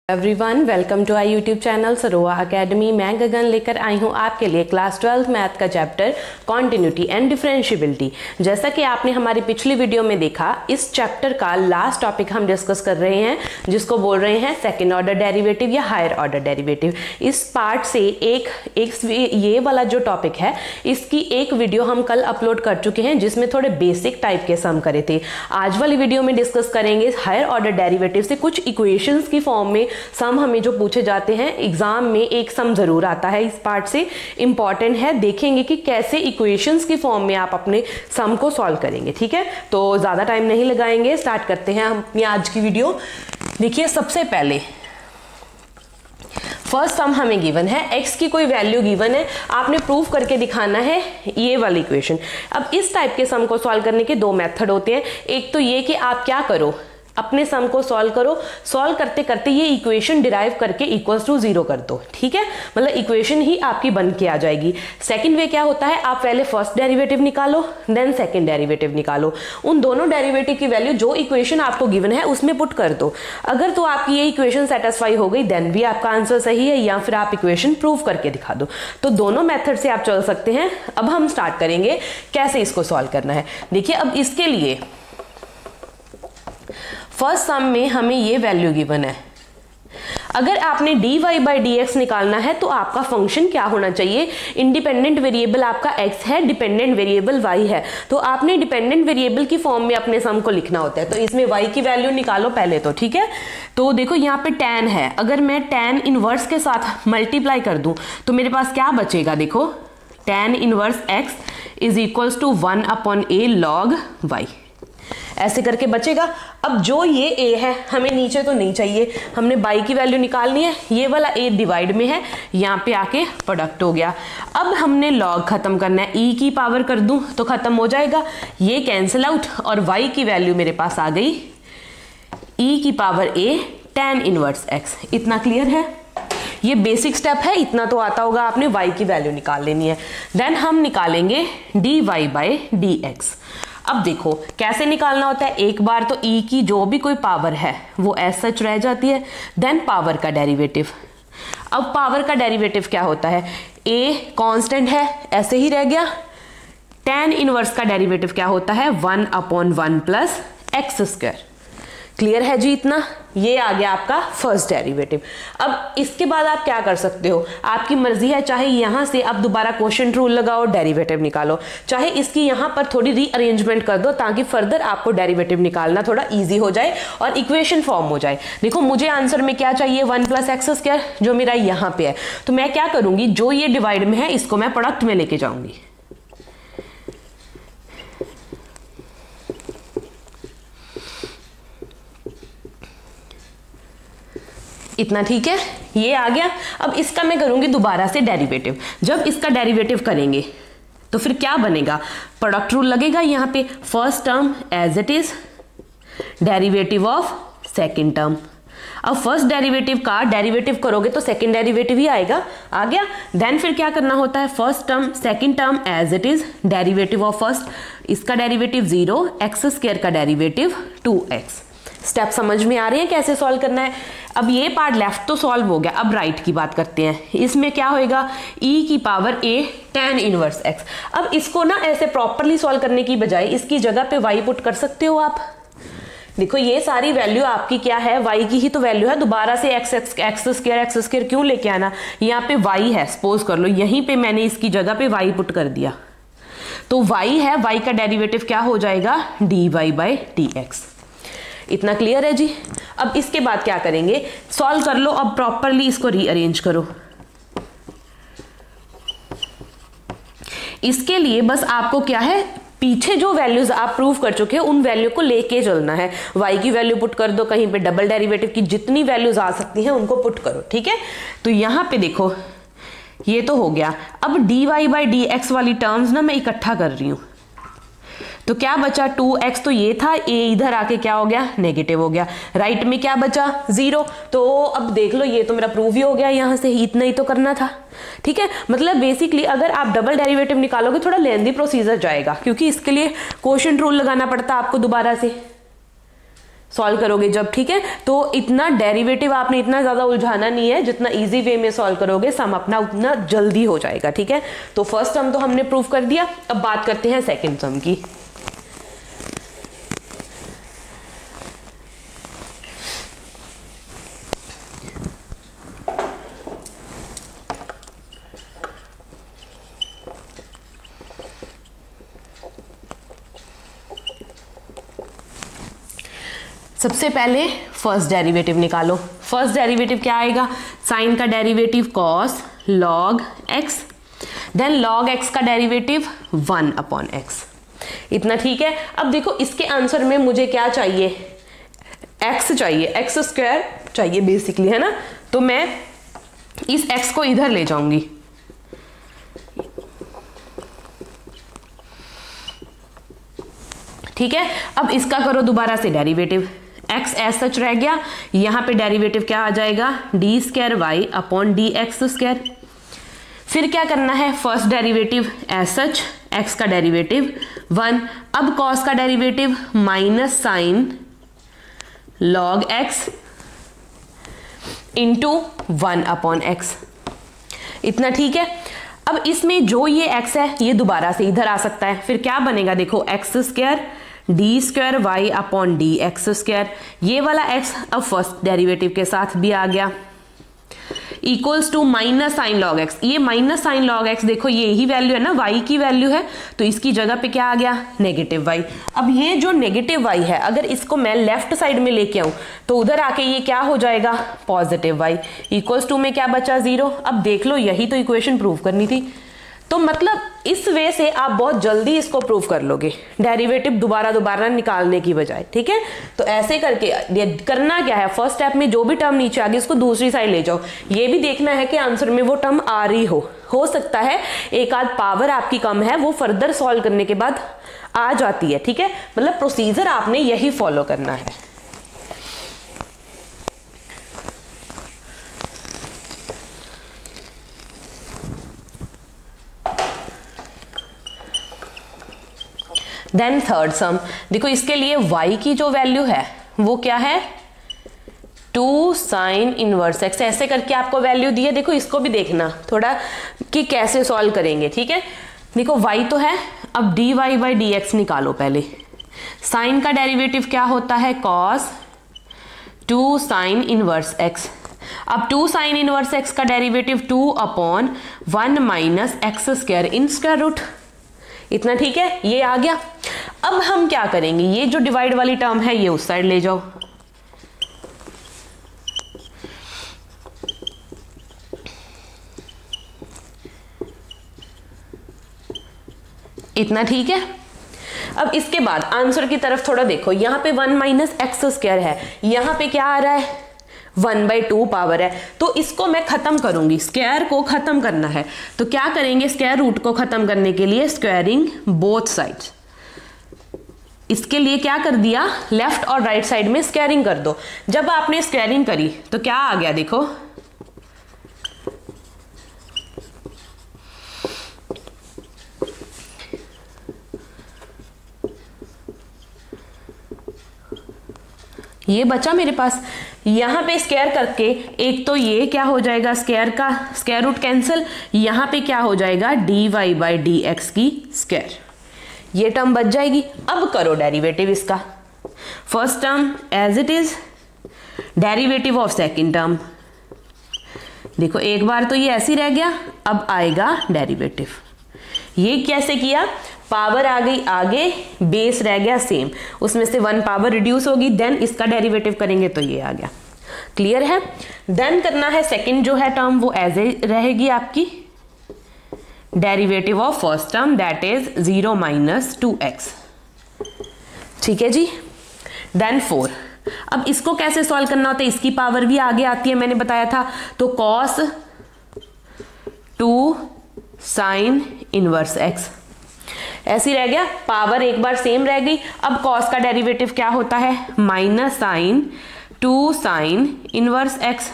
Everyone welcome to I YouTube channel सरोवा academy. मैं गगन लेकर आई हूं आपके लिए क्लास 12 मैथ का चैप्टर कॉन्टिन्यूटी एंड डिफरेंशिएबिलिटी। जैसा कि आपने हमारी पिछली वीडियो में देखा, इस चैप्टर का लास्ट टॉपिक हम डिस्कस कर रहे हैं जिसको बोल रहे हैं सेकेंड ऑर्डर डेरिवेटिव या हायर ऑर्डर डेरिवेटिव। इस पार्ट से एक ये वाला जो टॉपिक है इसकी एक वीडियो हम कल अपलोड कर चुके हैं जिसमें थोड़े बेसिक टाइप के सम करे थे। आज वाली वीडियो में डिस्कस करेंगे हायर ऑर्डर डेरिवेटिव से कुछ इक्वेशंस की फॉर्म में सम हमें जो पूछे जाते हैं। एग्जाम में एक सम जरूर आता है, इस पार्ट से इंपॉर्टेंट है। देखेंगे कि कैसे इक्वेशंस की फॉर्म में आप अपने सम को सॉल्व करेंगे। ठीक है, तो ज्यादा टाइम नहीं लगाएंगे, स्टार्ट करते हैं हम अपनी आज की वीडियो। देखिए, सबसे पहले फर्स्ट सम हमें गिवन है, x की कोई वैल्यू गिवन है, आपने प्रूफ करके दिखाना है ये वाली इक्वेशन। अब इस टाइप के सम को सॉल्व करने के दो मेथड होते हैं। एक तो ये कि आप क्या करो, अपने सम को सॉल्व करो, सॉल्व करते करते ये इक्वेशन डिराइव करके इक्वल्स टू 0 कर दो। ठीक है, मतलब इक्वेशन ही आपकी बन के आ जाएगी। सेकंड वे क्या होता है, आप पहले फर्स्ट डेरिवेटिव निकालो देन सेकंड डेरिवेटिव निकालो, उन दोनों डेरिवेटिव की वैल्यू जो इक्वेशन आपको गिवन है उसमें पुट कर दो। अगर तो आपकी ये इक्वेशन सेटिस्फाई हो गई देन भी आपका आंसर सही है, या फिर आप इक्वेशन प्रूव करके दिखा दो। तो दोनों मेथड से आप चल सकते हैं। अब हम स्टार्ट करेंगे कैसे इसको सॉल्व करना है। देखिए, अब इसके लिए फर्स्ट सम में हमें ये वैल्यू गिवन है। अगर आपने dy बाई dx निकालना है तो आपका फंक्शन क्या होना चाहिए, इंडिपेंडेंट वेरिएबल आपका x है, डिपेंडेंट वेरिएबल y है, तो आपने डिपेंडेंट वेरिएबल की फॉर्म में अपने सम को लिखना होता है। तो इसमें y की वैल्यू निकालो पहले तो। ठीक है, तो देखो यहाँ पे tan है, अगर मैं tan इनवर्स के साथ मल्टीप्लाई कर दूं तो मेरे पास क्या बचेगा, देखो tan inverse x is equals to 1/a log y, ऐसे करके बचेगा। अब जो ये a है हमें नीचे तो नहीं चाहिए, हमने y की वैल्यू निकालनी है। ये वाला a डिवाइड में है, यहाँ पे आके प्रोडक्ट हो गया। अब हमने log खत्म करना है, e की पावर कर दूं तो खत्म हो जाएगा, ये कैंसिल आउट और y की वैल्यू मेरे पास आ गई e की power a tan inverse x। इतना क्लियर है, ये बेसिक स्टेप है, इतना तो आता होगा। आपने y की वैल्यू निकाल लेनी है। देन हम निकालेंगे dy बाई dx। अब देखो कैसे निकालना होता है, एक बार तो e की जो भी कोई पावर है वो एज सच रह जाती है, देन पावर का डेरिवेटिव। अब पावर का डेरिवेटिव क्या होता है, a कांस्टेंट है ऐसे ही रह गया, tan इनवर्स का डेरिवेटिव क्या होता है 1/1 प्लस एक्स स्क्वायर। क्लियर है जी इतना, ये आ गया आपका फर्स्ट डेरिवेटिव। अब इसके बाद आप क्या कर सकते हो, आपकी मर्जी है, चाहे यहां से आप दोबारा क्वोशिएंट रूल लगाओ डेरिवेटिव निकालो, चाहे इसकी यहां पर थोड़ी रीअरेंजमेंट कर दो ताकि फर्दर आपको डेरिवेटिव निकालना थोड़ा इजी हो जाए और इक्वेशन फॉर्म हो जाए। देखो मुझे आंसर में क्या चाहिए 1 प्लस एक्स स्क्वायर, जो मेरा यहाँ पे है, तो मैं क्या करूंगी, जो ये डिवाइड में है इसको मैं प्रोडक्ट में लेके जाऊंगी। इतना ठीक है, ये आ गया। अब इसका मैं करूंगी दोबारा से डेरिवेटिव। जब इसका डेरिवेटिव करेंगे तो फिर क्या बनेगा, प्रोडक्ट रूल लगेगा यहाँ पे, first term as it is, derivative of second term. अब फर्स्ट डेरिवेटिव का डेरिवेटिव करोगे तो सेकंड डेरिवेटिव ही आएगा, आ गया। देन फिर क्या करना होता है, first term second term as it is, derivative of first, इसका डेरिवेटिव 0, एक्स स्क्वायर का डेरिवेटिव 2x। स्टेप समझ में आ रहे हैं कैसे सॉल्व करना है। अब ये पार्ट लेफ्ट तो सॉल्व हो गया, अब राइट की बात करते हैं। इसमें क्या होएगा, e की power a tan inverse x। अब इसको ना ऐसे प्रॉपरली सॉल्व करने की बजाय इसकी जगह पे y पुट कर सकते हो आप। देखो ये सारी वैल्यू आपकी क्या है, y की ही तो वैल्यू है, दोबारा से एक्स स्क्वायर क्यों लेके आना, यहाँ पे y है, सपोज कर लो यहीं पे मैंने इसकी जगह पे y पुट कर दिया, तो y है, y का डेरिवेटिव क्या हो जाएगा dy बाई dx। इतना क्लियर है जी। अब इसके बाद क्या करेंगे, सॉल्व कर लो, अब प्रॉपरली इसको रीअरेंज करो। इसके लिए बस आपको क्या है, पीछे जो वैल्यूज आप प्रूव कर चुके हैं उन वैल्यू को लेके चलना है। y की वैल्यू पुट कर दो, कहीं पे डबल डेरिवेटिव की जितनी वैल्यूज आ सकती हैं उनको पुट करो। ठीक है, तो यहां पे देखो ये तो हो गया। अब dy बाई dx वाली टर्म्स ना मैं इकट्ठा कर रही हूं, तो क्या बचा 2x, तो ये था, a इधर आके क्या हो गया नेगेटिव हो गया, राइट में क्या बचा 0। तो अब देख लो ये तो मेरा प्रूव ही हो गया, यहां से इतना ही तो करना था। ठीक है, मतलब बेसिकली अगर आप डबल डेरिवेटिव निकालोगे थोड़ा लेंथी प्रोसीजर जाएगा, क्योंकि इसके लिए क्वोशिएंट रूल लगाना पड़ता है आपको दोबारा से। सॉल्व करोगे जब, ठीक है। तो इतना डेरिवेटिव आपने इतना ज्यादा उलझाना नहीं है, जितना इजी वे में सॉल्व करोगे सम अपना उतना जल्दी हो जाएगा, ठीक है। तो फर्स्ट सम तो हमने प्रूव कर दिया, अब बात करते हैं सेकंड सम की। सबसे पहले फर्स्ट डेरिवेटिव निकालो। फर्स्ट डेरिवेटिव क्या आएगा, साइन का derivative cos log x, then log x का डेरिवेटिव 1/x, इतना, ठीक है। अब देखो इसके आंसर में मुझे क्या चाहिए, x चाहिए, x स्क्वायर चाहिए बेसिकली, है ना। तो मैं इस x को इधर ले जाऊंगी, ठीक है। अब इसका करो दोबारा से डेरिवेटिव, x एज सच रह गया, यहां पे डेरिवेटिव क्या आ जाएगा, d square y upon d x square. फिर क्या करना है, first derivative as such, x का डेरिवेटिव 1, अब कॉस का derivative minus sine log x into 1/x, इतना, ठीक है। अब इसमें जो ये x है ये दोबारा से इधर आ सकता है, फिर क्या बनेगा देखो, x square d square y upon d x square, ये वाला x अब फर्स्ट डेरिवेटिव के साथ भी आ गया, equals to minus sine log x. ये माइनस साइन लॉग एक्स देखो ये ही वैल्यू है ना, y की वैल्यू है, तो इसकी जगह पे क्या आ गया, नेगेटिव y। अब ये जो नेगेटिव y है अगर इसको मैं लेफ्ट साइड में लेके आऊं तो उधर आके ये क्या हो जाएगा, पॉजिटिव y, इक्वल्स टू में क्या बचा 0। अब देख लो यही तो इक्वेशन प्रूव करनी थी, तो मतलब इस वे से आप बहुत जल्दी इसको प्रूव कर लोगे, डेरिवेटिव दोबारा निकालने की बजाय, ठीक है। तो ऐसे करके करना क्या है, फर्स्ट स्टेप में जो भी टर्म नीचे आ गई इसको दूसरी साइड ले जाओ, ये भी देखना है कि आंसर में वो टर्म आ रही हो सकता है एक आध पावर आपकी कम है, वो फर्दर सॉल्व करने के बाद आ जाती है, ठीक है। मतलब प्रोसीजर आपने यही फॉलो करना है। देन थर्ड सम, देखो इसके लिए y की जो वैल्यू है वो क्या है, 2 साइन इनवर्स x, ऐसे करके आपको वैल्यू दी है। देखो इसको भी देखना थोड़ा कि कैसे सॉल्व करेंगे, ठीक है। देखो y तो है, अब dy बाई डी एक्स निकालो पहले। साइन का डेरिवेटिव क्या होता है, cos 2 साइन इनवर्स x। अब 2 साइन इनवर्स x का derivative 2/1 minus x square in square root, इतना, ठीक है, ये आ गया। अब हम क्या करेंगे, ये जो डिवाइड वाली टर्म है ये उस साइड ले जाओ, इतना, ठीक है। अब इसके बाद आंसर की तरफ थोड़ा देखो, यहां पे 1 माइनस एक्स स्क्वायर है, यहां पे क्या आ रहा है, 1/2 पावर है, तो इसको मैं खत्म करूंगी, स्क्वायर को खत्म करना है। तो क्या करेंगे, स्क्वायर रूट को खत्म करने के लिए स्क्वायरिंग बोथ साइड्स, इसके लिए क्या कर दिया, लेफ्ट और राइट साइड में स्क्वायरिंग कर दो। जब आपने स्क्वायरिंग करी तो क्या आ गया, देखो ये बचा मेरे पास, यहां पे स्क्वायर करके एक तो ये क्या हो जाएगा, स्क्वायर का स्क्वायर रूट कैंसिल, यहां पे क्या हो जाएगा, dy बाई डी एक्स की स्क्वायर, ये टर्म बच जाएगी। अब करो डेरिवेटिव इसका, first term as it is, derivative of second term, देखो एक बार तो ये ऐसे ही रह गया, अब आएगा डेरिवेटिव। ये कैसे किया, पावर आ गई आगे, बेस रह गया सेम, उसमें से 1 पावर रिड्यूस होगी, देन इसका डेरिवेटिव करेंगे तो ये आ गया, क्लियर है। देन करना है सेकंड जो है टर्म वो एज ए रहेगी आपकी, derivative of first term that is 0 minus 2x, ठीक है जी। देन 4, अब इसको कैसे सॉल्व करना होता है, इसकी पावर भी आगे आती है, मैंने बताया था, तो cos 2 साइन इनवर्स x ऐसी रह गया, पावर एक बार सेम रह गई। अब cos का डेरिवेटिव क्या होता है, minus sine 2 sine inverse x,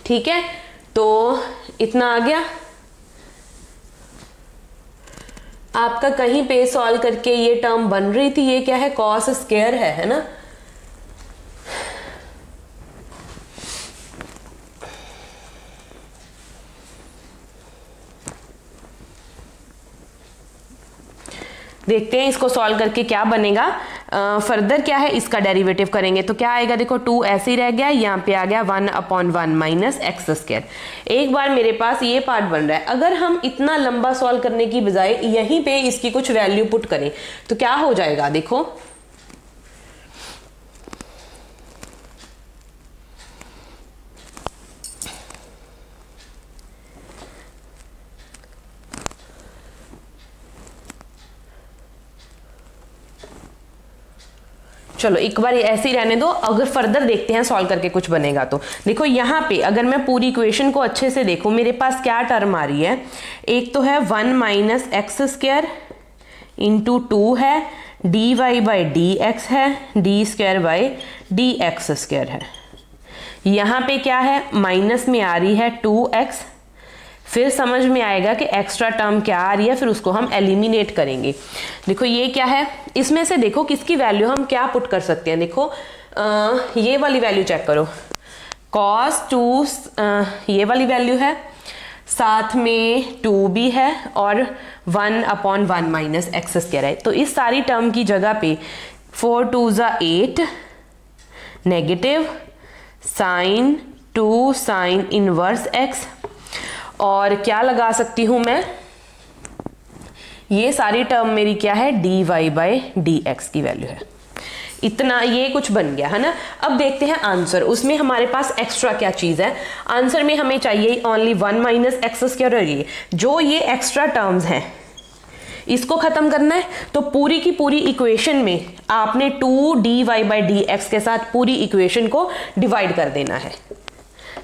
ठीक है। तो इतना आ गया, आपका कहीं पे सॉल्व करके ये टर्म बन रही थी, ये क्या है, कॉस स्क्वायर है ना। देखते हैं इसको सॉल्व करके क्या बनेगा। फर्दर क्या है, इसका डेरिवेटिव करेंगे तो क्या आएगा, देखो 2 ऐसे ही रह गया, यहाँ पे आ गया 1/1 माइनस एक्स स्क्वायर। एक बार मेरे पास ये पार्ट बन रहा है। अगर हम इतना लंबा सॉल्व करने की बजाय यहीं पे इसकी कुछ वैल्यू पुट करें तो क्या हो जाएगा, देखो चलो एक बार ऐसे ही रहने दो, अगर फर्दर देखते हैं सॉल्व करके कुछ बनेगा तो। देखो यहाँ पे अगर मैं पूरी इक्वेशन को अच्छे से देखूं, मेरे पास क्या टर्म आ रही है, एक तो है 1 माइनस एक्स स्क्वायर इंटू 2 है, D Y by D X है, D square by D x square है। यहाँ पे क्या है, माइनस में आ रही है 2x, फिर समझ में आएगा कि एक्स्ट्रा टर्म क्या आ रही है, फिर उसको हम एलिमिनेट करेंगे। देखो ये क्या है, इसमें से देखो किसकी वैल्यू हम क्या पुट कर सकते हैं। देखो ये वाली वैल्यू चेक करो, cos 2 ये वाली वैल्यू है, साथ में 2 भी है और 1/1 माइनस एक्स स्क्वायर है। तो इस सारी टर्म की जगह पे 4 2 8 negative sine 2 sine inverse x, और क्या लगा सकती हूं मैं, ये सारी टर्म मेरी क्या है, D Y by D x की वैल्यू है। इतना ये कुछ बन गया है ना। अब देखते हैं आंसर, उसमें हमारे पास एक्स्ट्रा क्या चीज है। आंसर में हमें चाहिए ओनली 1 माइनस एक्स स्क्वायर, और ये जो ये एक्स्ट्रा टर्म्स हैं इसको खत्म करना है। तो पूरी की पूरी इक्वेशन में आपने 2 dy बाई डी एक्स के साथ पूरी इक्वेशन को डिवाइड कर देना है।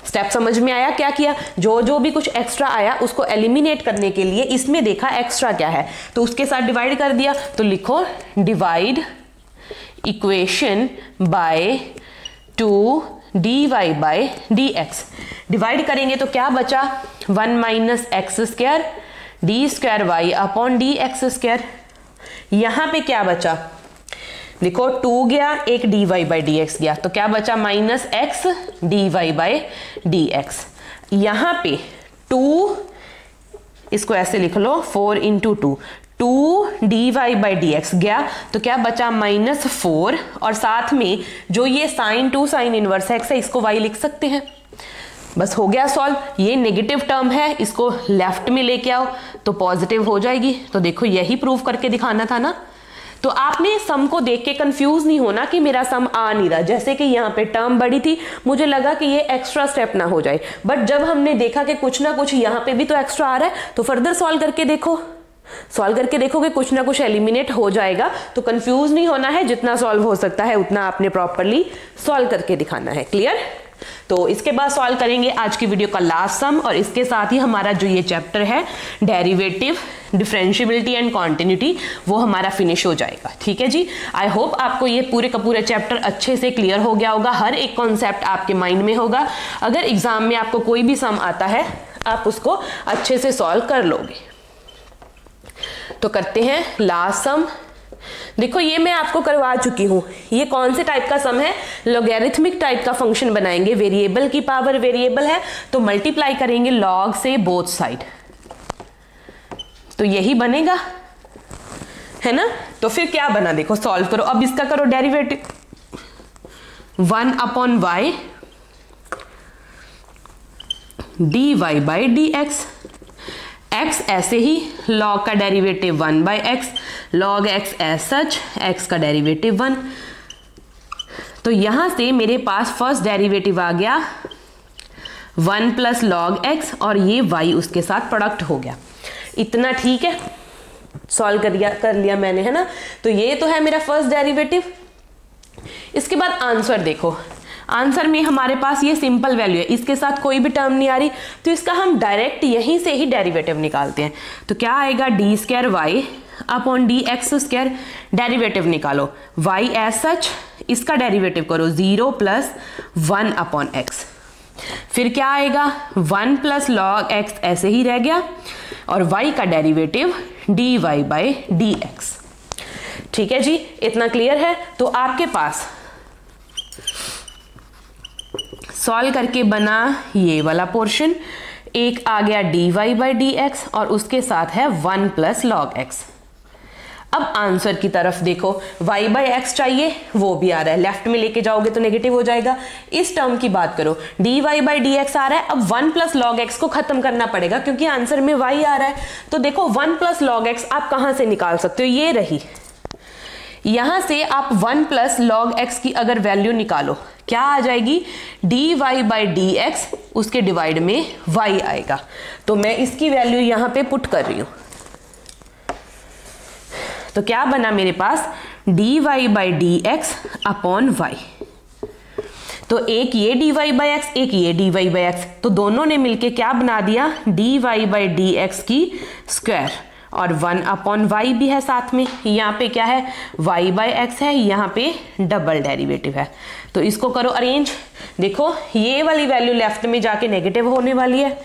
स्टेप समझ में आया क्या किया, जो जो भी कुछ एक्स्ट्रा आया उसको एलिमिनेट करने के लिए इसमें देखा एक्स्ट्रा क्या है तो उसके साथ डिवाइड कर दिया। तो लिखो divide equation by 2 dy by D x. Divide करेंगे तो क्या बचा, 1 minus x square d square y upon d x square. यहां पे क्या बचा, देखो 2 गया, एक dy बाई डी एक्स गया, तो क्या बचा, minus x dy by D x. यहां पे 2, इसको ऐसे लिख लो 4 into 2 dy by D x गया, तो क्या बचा, माइनस 4, और साथ में जो ये साइन 2 साइन इनवर्स एक्स है इसको y लिख सकते हैं। बस हो गया सॉल्व। ये नेगेटिव टर्म है, इसको लेफ्ट में लेके आओ तो पॉजिटिव हो जाएगी। तो देखो यही प्रूव करके दिखाना था ना। तो आपने सम को देख के कंफ्यूज नहीं होना कि मेरा सम आ नहीं रहा। जैसे कि यहाँ पे टर्म बड़ी थी, मुझे लगा कि ये एक्स्ट्रा स्टेप ना हो जाए, बट जब हमने देखा कि कुछ ना कुछ यहाँ पे भी तो एक्स्ट्रा आ रहा है, तो फर्दर सॉल्व करके देखो, सॉल्व करके देखो कि कुछ ना कुछ एलिमिनेट हो जाएगा। तो कंफ्यूज नहीं होना है, जितना सॉल्व हो सकता है उतना आपने प्रॉपरली सॉल्व करके दिखाना है। क्लियर। तो इसके बाद सॉल्व करेंगे आज की वीडियो का लास्ट सम, और इसके साथ ही हमारा जो ये चैप्टर है डेरिवेटिव, डिफरेंशिएबिलिटी एंड कॉन्टिन्यूटी, वो हमारा फिनिश हो जाएगा। ठीक है जी। आई होप आपको ये पूरे का पूरा चैप्टर अच्छे से क्लियर हो गया होगा, हर एक कॉन्सेप्ट आपके माइंड में होगा। अगर एग्जाम में आपको कोई भी सम आता है आप उसको अच्छे से सॉल्व कर लोगे। तो करते हैं लास्ट सम। देखो ये मैं आपको करवा चुकी हूं। ये कौन से टाइप का सम है, लॉगरिथमिक टाइप का फंक्शन बनाएंगे। वेरिएबल की पावर वेरिएबल है तो मल्टीप्लाई करेंगे लॉग से बोथ साइड, तो यही बनेगा, है ना। तो फिर क्या बना, देखो सॉल्व करो। अब इसका करो derivative, 1/y dy by D x. x ऐसे ही, log का derivative 1/x, log x as such, x का डेरिवेटिव 1। तो यहां से मेरे पास फर्स्ट डेरिवेटिव आ गया 1 प्लस log x, और ये y उसके साथ प्रोडक्ट हो गया। इतना ठीक है, सॉल्व कर लिया मैंने, है ना। तो ये तो है मेरा फर्स्ट डेरिवेटिव। इसके बाद आंसर देखो, आंसर में हमारे पास ये सिंपल वैल्यू है, इसके साथ कोई भी टर्म नहीं आ रही, तो इसका हम डायरेक्ट यहीं से ही डेरिवेटिव निकालते हैं। तो क्या आएगा, d square y upon d x square. Derivative निकालो, y एज सच, इसका डेरिवेटिव करो 0 प्लस 1 अपॉन एक्स। फिर क्या आएगा, 1 प्लस लॉग एक्स ऐसे ही रह गया, और y का डेरिवेटिव dy बाई dx। ठीक है जी, इतना क्लियर है। तो आपके पास सॉल्व करके बना ये वाला पोर्शन, एक आ गया dy बाई dx और उसके साथ है 1 प्लस log x। अब आंसर की तरफ देखो, y बाई एक्स चाहिए, वो भी आ रहा है, लेफ्ट में लेके जाओगे तो नेगेटिव हो जाएगा। इस टर्म की बात करो, dy बाई dx आ रहा है, अब 1 प्लस log x को खत्म करना पड़ेगा क्योंकि आंसर में y आ रहा है। तो देखो 1 प्लस log x आप कहां से निकाल सकते हो, ये रही, यहां से आप 1 प्लस log x की अगर वैल्यू निकालो, क्या आ जाएगी, dy बाई dx, उसके डिवाइड में y आएगा। तो मैं इसकी वैल्यू यहां पे पुट कर रही हूं, तो क्या बना मेरे पास, dy by dx upon y। तो एक ये dy बाई x, एक ये dy बाई x, तो दोनों ने मिलके क्या बना दिया, dy बाई dx की स्क्वायर, और 1 अपॉन y भी है साथ में। यहाँ पे क्या है, y बाई x है, यहाँ पे डबल डेरिवेटिव है। तो इसको करो अरेंज, देखो ये वाली वैल्यू लेफ्ट में जाके नेगेटिव होने वाली है,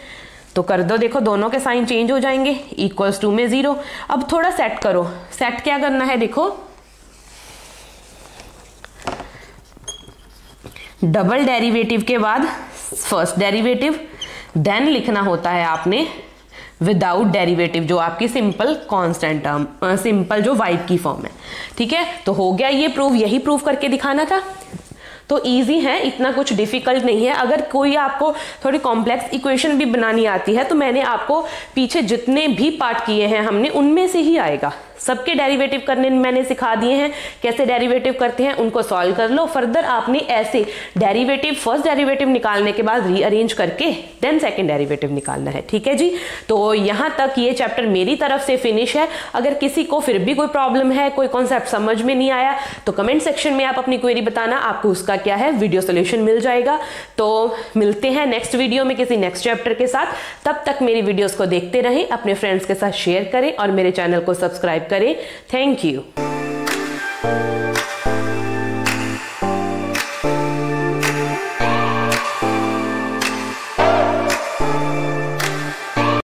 तो कर दो, देखो दोनों के साइन चेंज हो जाएंगे, इक्वल्स टू में 0। अब थोड़ा सेट करो, सेट क्या करना है, देखो डबल डेरिवेटिव के बाद फर्स्ट डेरिवेटिव, देन लिखना होता है आपने विदाउट डेरिवेटिव, जो आपकी सिंपल कांस्टेंट टर्म, सिंपल जो y की फॉर्म है। ठीक है, तो हो गया ये प्रूव, यही प्रूव करके दिखाना था। तो इजी है, इतना कुछ डिफिकल्ट नहीं है। अगर कोई आपको थोड़ी कॉम्प्लेक्स इक्वेशन भी बनानी आती है तो मैंने आपको पीछे जितने भी पार्ट किए हैं हमने, उनमें से ही आएगा। सबके डेरिवेटिव करने मैंने सिखा दिए हैं, कैसे डेरिवेटिव करते हैं उनको सॉल्व कर लो। फर्दर आपने ऐसे डेरिवेटिव, फर्स्ट डेरिवेटिव निकालने के बाद रीअरेंज करके देन सेकंड डेरिवेटिव निकालना है। ठीक है जी, तो यहाँ तक ये चैप्टर मेरी तरफ से फिनिश है। अगर किसी को फिर भी कोई प्रॉब्लम है, कोई कॉन्सेप्ट समझ में नहीं आया, तो कमेंट सेक्शन में आप अपनी क्वेरी बताना, आपको उसका क्या है वीडियो सोल्यूशन मिल जाएगा। तो मिलते हैं नेक्स्ट वीडियो में किसी नेक्स्ट चैप्टर के साथ। तब तक मेरी वीडियोस को देखते रहें, अपने फ्रेंड्स के साथ शेयर करें और मेरे चैनल को सब्सक्राइब करें। Thank you.